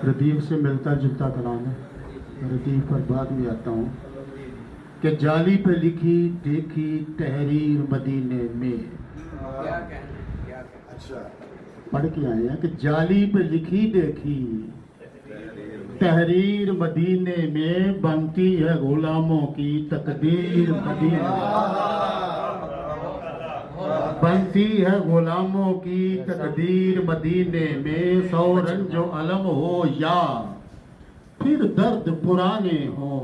रदीफ से मिलता जुलता कलाम है। रदीफ पर बाद में आता हूँ कि जाली पे लिखी देखी तहरीर मदीने में। अच्छा पढ़ के आए हैं कि जाली पे लिखी देखी तहरीर मदीने में, बनती है गुलामों की तकदीर मदीने में, बनती है गुलामों की तकदीर मदीने में। सौ रंजो अलम हो या फिर दर्द पुराने हो,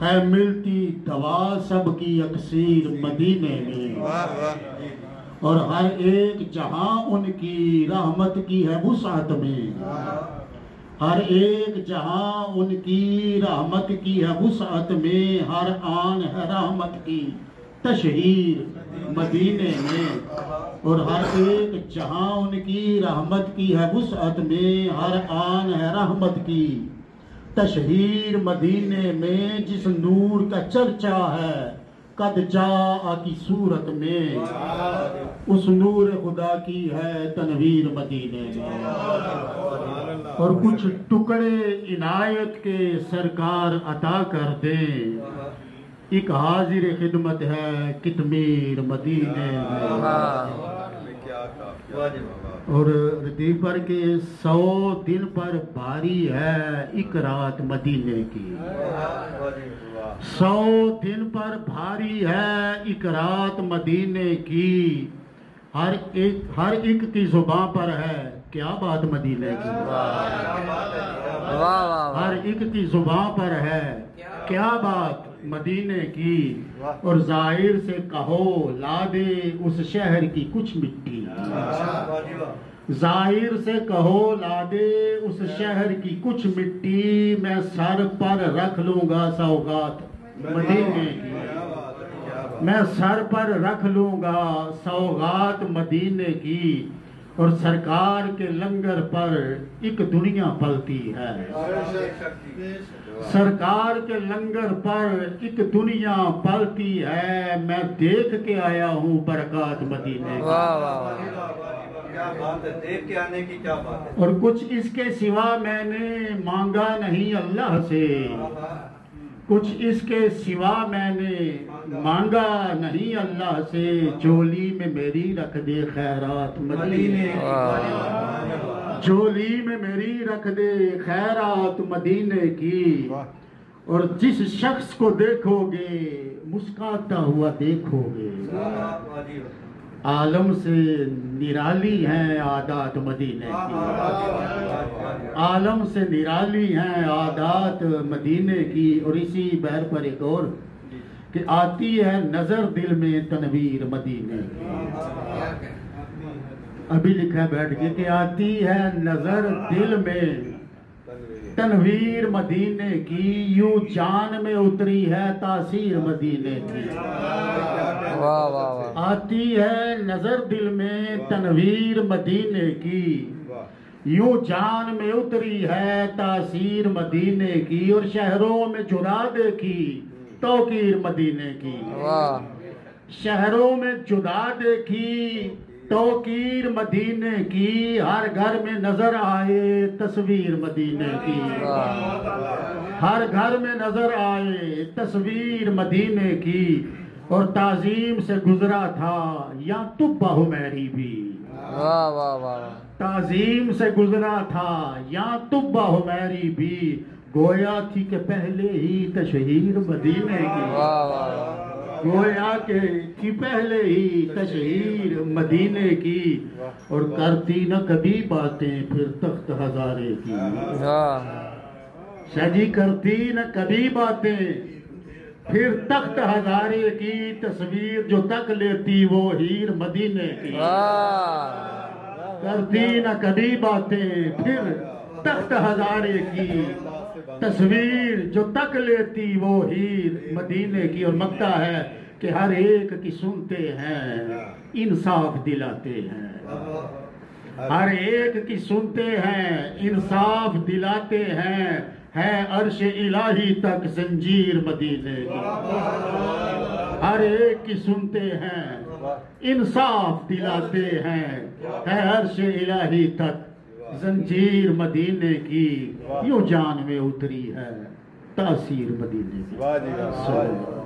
है मिलती दवा सबकी अक्सीर मदीने में। और हर एक जहां उनकी रहमत की है वुसअत में, हर एक जहां उनकी रहमत की है वुसअत में। हर आन है रहमत की तशहीर मदीने में। और हर एक जहां उनकी रहमत की है वुसअत में, हर आन है रहमत की तशहीर मदीने में। जिस नूर का चर्चा है कद जा की सूरत में, उस नूर खुदा की है तनवीर मदीने में। और कुछ टुकड़े इनायत के सरकार अता कर दें, एक हाजिर खिदमत है कितमीर मदीने में। और रदीफ पर के 100 दिन पर भारी है एक रात मदीने की, 100 दिन पर भारी है एक रात मदीने की। हर एक की जुबान पर है क्या बात मदीने की, हर एक की जुबान पर है क्या बात मदीने की। और जाहिर से कहो ला दे उस शहर की कुछ मिट्टी, जाहिर से कहो ला दे उस शहर की कुछ मिट्टी। मैं सर पर रख लूंगा सौगात मदीने की, मैं सर पर रख लूंगा सौगात मदीने की। और सरकार के लंगर पर एक दुनिया पलती है, सरकार के लंगर पर एक दुनिया पलती है। मैं देख के आया हूँ बरकत मदीने की। क्या बात है, देख के आने की क्या बात है। और कुछ इसके सिवा मैंने मांगा नहीं अल्लाह से, कुछ इसके सिवा मैंने मांगा नहीं अल्लाह से। झोली में मेरी रख दे खैरात मदीने की, झोली में मेरी रख दे खैरात मदीने की। और जिस शख्स को देखोगे मुस्कुराता हुआ देखोगे, आलम से निराली हैं आदात मदीने की, आलम से निराली हैं आदात मदीने की। और इसी बैर पर एक और कि आती है नजर दिल में तनवीर मदीने की। अभी लिखा है बैठ के कि आती है नजर दिल में तनवीर मदीने की। यूं जान में उतरी है तासीर मदीने की, वाह वाह वाह। आती है नजर दिल में तनवीर मदीने की। यूं जान में उतरी है तासीर मदीने की। और शहरों में जुदा देखी तौकीर मदीने की, शहरों में जुदा देखी तौकीर मदीने की। हर घर में नजर आए तस्वीर मदीने की, हर घर में नजर आए तस्वीर मदीने की। और ताजीम से गुजरा था या तुब्बा हुमैरी भी, वाह वाह वाह। ताजीम से गुजरा था या तुब्बा हुमैरी भी। गोया थी के पहले ही तशहीर मदीने की, वाह वाह। गोया के थी पहले ही तशहीर मदीने की। और करती न कभी बातें फिर तख्त हजारे की, शाजी करती न कभी बातें फिर तख्त हजारे की। तस्वीर जो तक लेती वो हीर मदीने की, करती न कभी बातें फिर तख्त हजारे की। तस्वीर जो तक लेती वो हीर मदीने की। और मकता है कि हर एक की सुनते हैं इंसाफ दिलाते हैं, हर एक की सुनते हैं इंसाफ दिलाते हैं। है अर्श इलाही तक जंजीर मदीने की, हर एक की सुनते हैं इंसाफ दिलाते हैं। है अर्श इलाही तक जंजीर मदीने की यूं जान में उतरी है, तासीर मदीने की। वाह जी वाह।